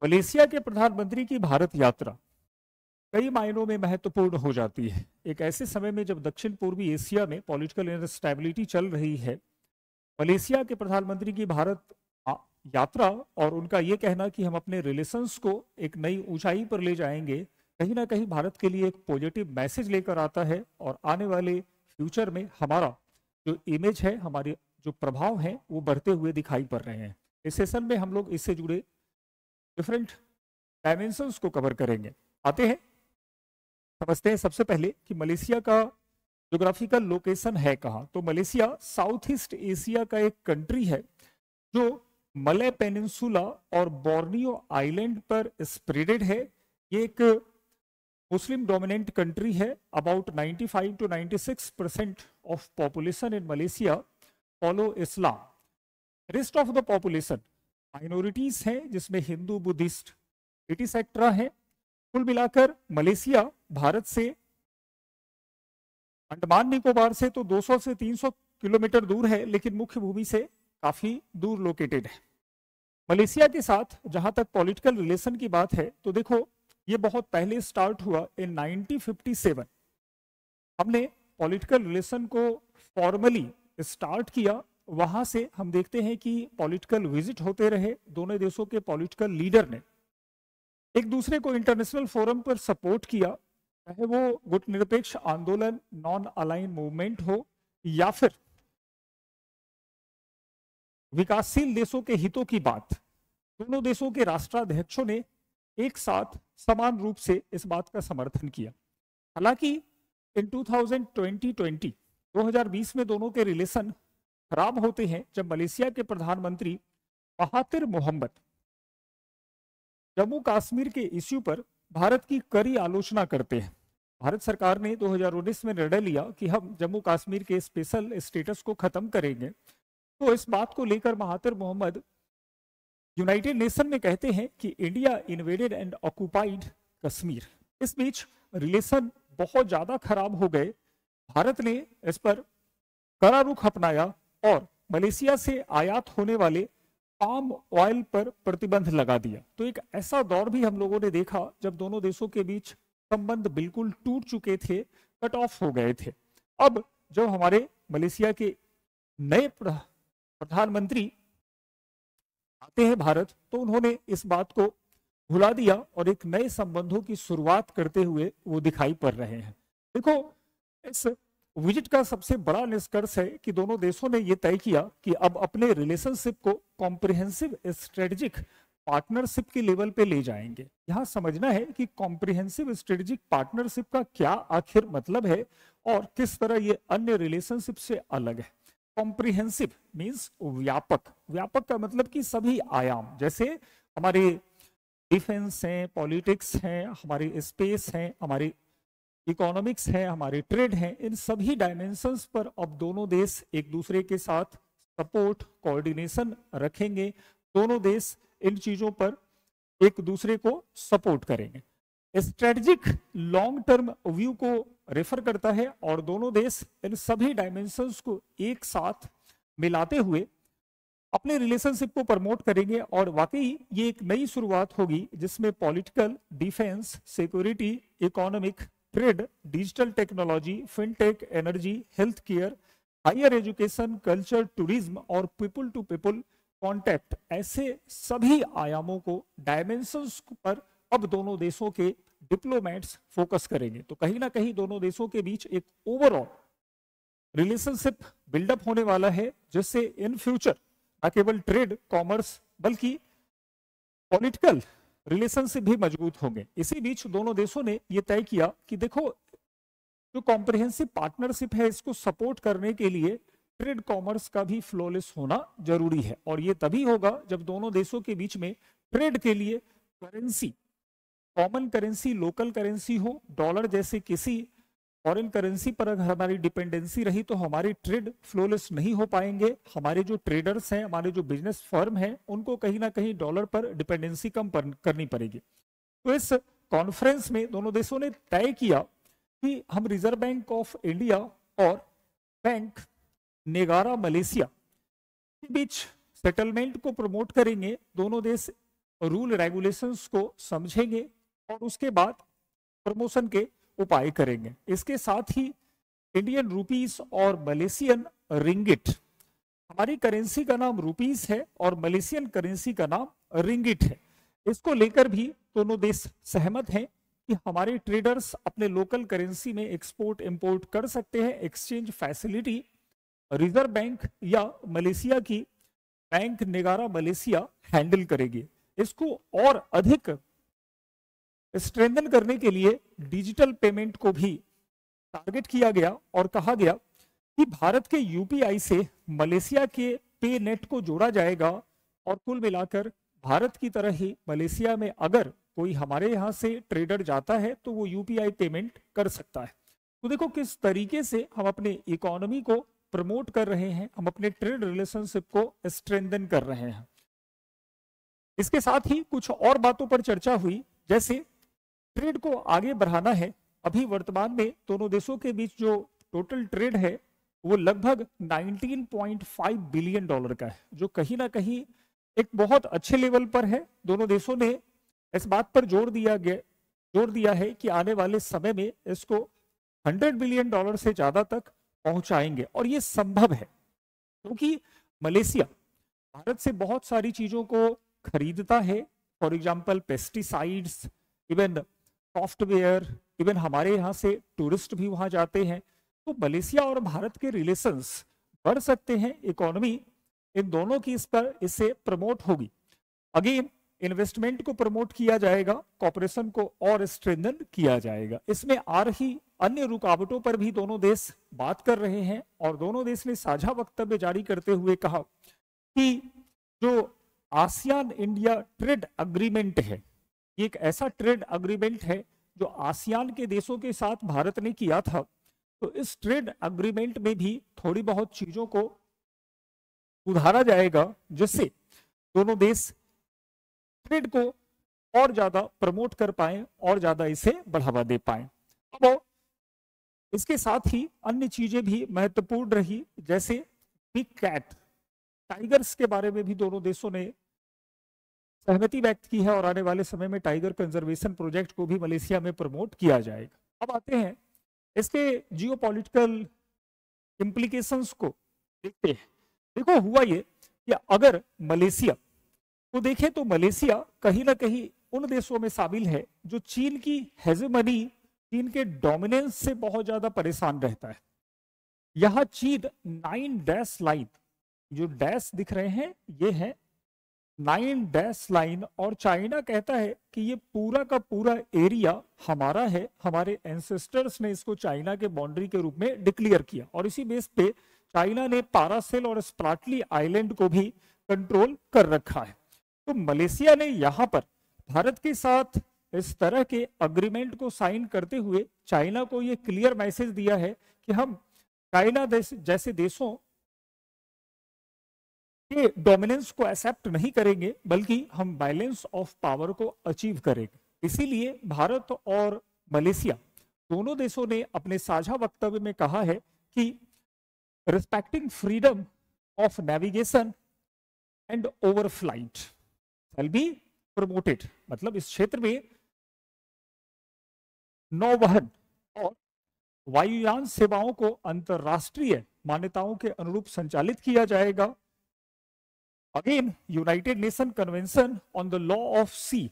Malaysia के प्रधानमंत्री की भारत यात्रा कई मायनों में महत्वपूर्ण हो जाती है। एक ऐसे समय में जब दक्षिण पूर्वी एशिया में पॉलिटिकल इंस्टेबिलिटी चल रही है, मलेशिया के प्रधानमंत्री की भारत आ- यात्रा और उनका ये कहना कि हम अपने रिलेशंस को एक नई ऊंचाई पर ले जाएंगे, कहीं ना कहीं भारत के लिए एक पॉजिटिव मैसेज लेकर आता है। और आने वाले फ्यूचर में हमारा जो इमेज है, हमारे जो प्रभाव है, वो बढ़ते हुए दिखाई पड़ रहे हैं। इस सेशन में हम लोग इससे जुड़े डिफरेंट डायमेंशंस को कवर करेंगे। आते हैं, समझते हैं सबसे पहले कि मलेशिया का ज्योग्राफिकल लोकेशन है कहाँ। तो मलेशिया साउथ ईस्ट एशिया का एक कंट्री है जो मलय पेनिनसुला और बोर्नियो आइलैंड पर स्प्रेडेड है। ये एक मुस्लिम डोमिनेंट कंट्री है। About 95 to 96% of population in Malaysia follow Islam. Rest of the population minorities हैं, जिसमें हिंदू, बुद्धिस्ट, एटिसेट्रा है। कुल मिलाकर मलेशिया भारत से, अंडमान निकोबार से तो 200 से 300 किलोमीटर दूर है, लेकिन मुख्य भूमि से काफी दूर लोकेटेड है। मलेशिया के साथ जहां तक पॉलिटिकल रिलेशन की बात है, तो देखो ये बहुत पहले स्टार्ट हुआ इन 1957। हमने पॉलिटिकल रिलेशन को फॉर्मली स्टार्ट किया। वहां से हम देखते हैं कि पॉलिटिकल विजिट होते रहे। दोनों देशों के पॉलिटिकल लीडर ने एक दूसरे को इंटरनेशनल फोरम पर सपोर्ट किया, चाहे वो गुटनिरपेक्ष आंदोलन, नॉन अलाइन मूवमेंट हो, या फिर विकासशील देशों के हितों की बात। दोनों देशों के राष्ट्राध्यक्षों ने एक साथ समान रूप से इस बात का समर्थन किया। हालांकि इन 2020 में दोनों के रिलेशन खराब होते हैं जब मलेशिया के प्रधानमंत्री महातिर मोहम्मद जम्मू कश्मीर के इश्यू पर भारत की कड़ी आलोचना करते हैं। भारत सरकार ने 2019 में निर्णय लिया कि हम जम्मू कश्मीर के स्पेशल स्टेटस को खत्म करेंगे। तो इस बात को लेकर महातिर मोहम्मद यूनाइटेड नेशन में कहते हैं कि India invaded and occupied Kashmir. इस बीच रिलेशन बहुत ज्यादा खराब हो गए। भारत ने इस पर कड़ा रुख अपनाया और मलेशिया से आयात होने वाले पाम ऑयल पर प्रतिबंध लगा दिया। तो एक ऐसा दौर भी हम लोगों ने देखा जब दोनों देशों के बीच संबंध बिल्कुल टूट चुके थे, कट ऑफ हो गए थे। अब जब हमारे मलेशिया के नए प्रधानमंत्री आते हैं भारत, तो उन्होंने इस बात को भुला दिया और एक नए संबंधों की शुरुआत करते हुए वो दिखाई पड़ रहे हैं। देखो, इस विजिट का सबसे बड़ा निष्कर्ष है कि दोनों देशों ने यह तय किया कि अब अपने रिलेशनशिप को कॉम्प्रिहेंसिव स्ट्रेटेजिक पार्टनरशिप के लेवल पे ले जाएंगे। यहां समझना है कि कॉम्प्रिहेंसिव स्ट्रेटेजिक पार्टनरशिप का क्या आखिर मतलब है और किस तरह ये अन्य रिलेशनशिप से अलग है। कॉम्प्रिहेंसिव मींस व्यापक। व्यापक का मतलब कि सभी आयाम, जैसे हमारे डिफेंस हैं, पॉलिटिक्स हैं, हमारे स्पेस हैं, हमारे इकोनॉमिक्स है, हमारे ट्रेड है, इन सभी डायमेंशंस पर अब दोनों देश एक दूसरे के साथ सपोर्ट, कोऑर्डिनेशन रखेंगे। दोनों देश इन चीजों पर एक दूसरे को सपोर्ट करेंगे। स्ट्रेटेजिक लॉन्ग टर्म व्यू को रेफर करता है और दोनों देश इन सभी डायमेंशंस को एक साथ मिलाते हुए अपने रिलेशनशिप को प्रमोट करेंगे। और वाकई ये एक नई शुरुआत होगी जिसमें political, defence, security, economic, trade, digital technology, fintech, energy, health care, higher education, culture, tourism और पीपल टू पीपल कॉन्टैक्ट, ऐसे सभी आयामों को, डायमेंशंस पर अब दोनों देशों के डिप्लोमेट्स फोकस करेंगे। तो कहीं ना कहीं दोनों देशों के बीच एक ओवरऑल रिलेशनशिप बिल्डअप होने वाला है, जिससे इन फ्यूचर न केवल ट्रेड, कॉमर्स, बल्कि पॉलिटिकल रिलेशनशिप भी मजबूत होंगे। इसी बीच दोनों देशों ने यह तय किया कि देखो, जो कॉम्प्रिहेंसिव पार्टनरशिप है, इसको सपोर्ट करने के लिए ट्रेड, कॉमर्स का भी फ्लॉलेस होना जरूरी है। और यह तभी होगा जब दोनों देशों के बीच में ट्रेड के लिए currency, common currency, local currency हो। डॉलर जैसे किसी फॉरेन करेंसी पर अगर हमारी डिपेंडेंसी रही तो हमारे ट्रेड फ्लोलेस नहीं हो पाएंगे। हमारे जो ट्रेडर्स हैं, हमारे जो बिजनेस फर्म हैं, उनको कहीं ना कहीं डॉलर पर डिपेंडेंसी कम करनी पड़ेगी। तो इस कॉन्फ्रेंस में दोनों देशों ने तय किया कि हम रिजर्व बैंक ऑफ इंडिया और बैंक नेगारा मलेशिया के बीच सेटलमेंट को प्रमोट करेंगे। दोनों देश रूल रेगुलेशंस को समझेंगे और उसके बाद प्रमोशन के उपाय करेंगे। इसके साथ ही इंडियन रुपीस और मलेशियन रिंगिट, हमारी करेंसी का नाम रुपीस है और मलेशियन करेंसी का नाम रिंगिट है, इसको लेकर भी दोनों देश सहमत हैं कि हमारे ट्रेडर्स अपने लोकल करेंसी में एक्सपोर्ट इंपोर्ट कर सकते हैं। एक्सचेंज फैसिलिटी रिजर्व बैंक या मलेशिया की बैंक नेगारा मलेशिया हैंडल करेगी। इसको और अधिक स्ट्रेंथन करने के लिए डिजिटल पेमेंट को भी टारगेट किया गया और कहा गया कि भारत के यूपीआई से मलेशिया के पे नेट को जोड़ा जाएगा और कुल मिलाकर भारत की तरह ही मलेशिया में अगर कोई हमारे यहाँ से ट्रेडर जाता है तो वो यूपीआई पेमेंट कर सकता है। तो देखो किस तरीके से हम अपने इकोनॉमी को प्रमोट कर रहे हैं, हम अपने ट्रेड रिलेशनशिप को स्ट्रेंथन कर रहे हैं। इसके साथ ही कुछ और बातों पर चर्चा हुई, जैसे ट्रेड को आगे बढ़ाना है। अभी वर्तमान में दोनों देशों के बीच जो टोटल ट्रेड है वो लगभग 19.5 बिलियन डॉलर का है, जो कहीं ना कहीं एक बहुत अच्छे लेवल पर है। दोनों देशों ने इस बात पर जोर दिया है कि आने वाले समय में इसको 100 बिलियन डॉलर से ज्यादा तक पहुंचाएंगे और ये संभव है क्योंकि मलेशिया भारत से बहुत सारी चीजों को खरीदता है। For example pesticides, even software, even हमारे यहाँ से टूरिस्ट भी वहां जाते हैं। तो मलेशिया और भारत के रिलेशंस बढ़ सकते हैं, इकोनॉमी इन दोनों की इस पर इससे प्रमोट होगी। अगेन इन्वेस्टमेंट को प्रमोट किया जाएगा, कॉपरेशन को और स्ट्रेंथन किया जाएगा। इसमें आ रही अन्य रुकावटों पर भी दोनों देश बात कर रहे हैं और दोनों देश ने साझा वक्तव्य जारी करते हुए कहा कि जो आसियान इंडिया ट्रेड अग्रीमेंट है, ये एक ऐसा ट्रेड अग्रीमेंट है जो आसियान के देशों के साथ भारत ने किया था। तो इस ट्रेड अग्रीमेंट में भी थोड़ी बहुत चीजों को सुधारा जाएगा जिससे दोनों देश ट्रेड को और ज्यादा प्रमोट कर पाए और ज्यादा इसे बढ़ावा दे पाए। अब इसके साथ ही अन्य चीजें भी महत्वपूर्ण रही, जैसे बिग कैट टाइगर्स के बारे में भी दोनों देशों ने सहमति व्यक्त की है और आने वाले समय में टाइगर कंजर्वेशन प्रोजेक्ट को भी मलेशिया में प्रमोट किया जाएगा। अब आते हैं इसके जियोपॉलिटिकल इम्प्लीकेशंस को देखते हैं। देखो हुआ ये कि अगर मलेशिया को देखें तो मलेशिया कहीं ना कहीं उन देशों में शामिल है जो चीन की हेजेमनी, चीन के डोमिनेंस से बहुत ज्यादा परेशान रहता है। यहां चीन 9 डैश लाइन, जो डैश दिख रहे हैं ये है 9 डैश लाइन, और चाइना कहता है कि ये पूरा का पूरा एरिया हमारा है, हमारे एंसेस्टर्स ने इसको चाइना के बाउंड्री के रूप में डिक्लेयर किया और इसी बेस पे चाइना ने पारासेल और स्प्राटली आइलैंड को भी कंट्रोल कर रखा है। तो मलेशिया ने यहां पर भारत के साथ इस तरह के अग्रीमेंट को साइन करते हुए चाइना को ये क्लियर मैसेज दिया है कि हम चाइना जैसे देशों के डोमिनेंस को एक्सेप्ट नहीं करेंगे, बल्कि हम बैलेंस ऑफ पावर को अचीव करेंगे। इसीलिए भारत और मलेशिया दोनों देशों ने अपने साझा वक्तव्य में कहा है कि respecting freedom of navigation and overflight shall be promoted, मतलब इस क्षेत्र में नौवहन और वायुयान सेवाओं को अंतरराष्ट्रीय मान्यताओं के अनुरूप संचालित किया जाएगा। Again United Nation Convention on the Law of Sea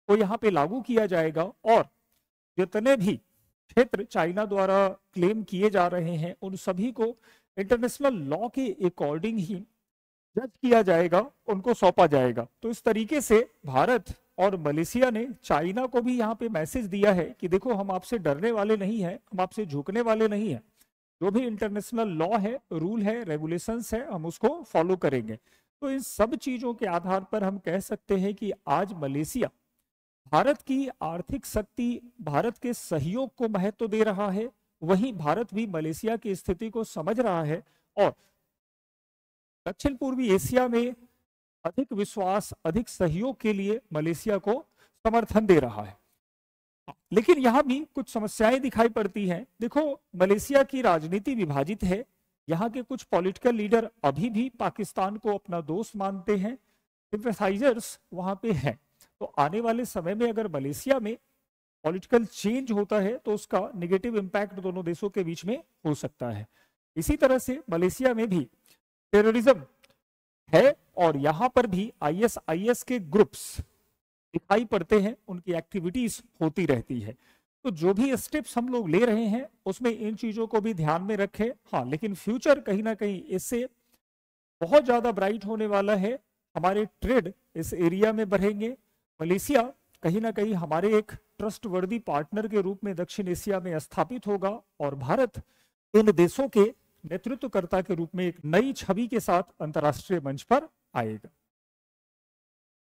को यहां पे लागू किया जाएगा और जितने भी क्षेत्र चाइना द्वारा क्लेम किए जा रहे हैं उन सभी को इंटरनेशनल लॉ के अकॉर्डिंग ही जज किया जाएगा, उनको सौंपा जाएगा। तो इस तरीके से भारत और मलेशिया ने चाइना को भी यहाँ पे मैसेज दिया है कि देखो हम आपसे डरने वाले नहीं हैं, हम आपसे झुकने वाले नहीं हैं, जो भी इंटरनेशनल लॉ है, रूल है, रेगुलेशंस है, हम उसको फॉलो करेंगे। तो इन सब चीजों के आधार पर हम कह सकते हैं कि आज मलेशिया भारत की आर्थिक शक्ति, भारत के सहयोग को महत्व दे रहा है, वहीं भारत भी मलेशिया की स्थिति को समझ रहा है और दक्षिण पूर्वी एशिया में अधिक विश्वास, अधिक सहयोग के लिए मलेशिया को समर्थन दे रहा है। लेकिन यहां भी कुछ समस्याएं दिखाई पड़ती हैं। देखो मलेशिया की राजनीति विभाजित है, यहाँ के कुछ पॉलिटिकल लीडर अभी भी पाकिस्तान को अपना दोस्त मानते हैं, सिंपैथाइजर्स वहां पे हैं। तो आने वाले समय में अगर मलेशिया में पॉलिटिकल चेंज होता है तो उसका नेगेटिव इम्पैक्ट दोनों देशों के बीच में हो सकता है। इसी तरह से मलेशिया में भी टेररिज्म है और यहां पर भी आईएसआईएस के ग्रुप्स दिखाई पड़ते हैं, उनकी एक्टिविटीज होती रहती है। तो जो भी स्टेप्स हम लोग ले रहे हैं उसमें इन चीजों को भी ध्यान में रखें। हाँ, लेकिन फ्यूचर कहीं ना कहीं इससे बहुत ज्यादा ब्राइट होने वाला है। हमारे ट्रेड इस एरिया में बढ़ेंगे। मलेशिया कहीं ना कहीं हमारे एक ट्रस्टवर्दी पार्टनर के रूप में दक्षिण एशिया में स्थापित होगा और भारत इन देशों के नेतृत्वकर्ता के रूप में एक नई छवि के साथ अंतर्राष्ट्रीय मंच पर आएगा।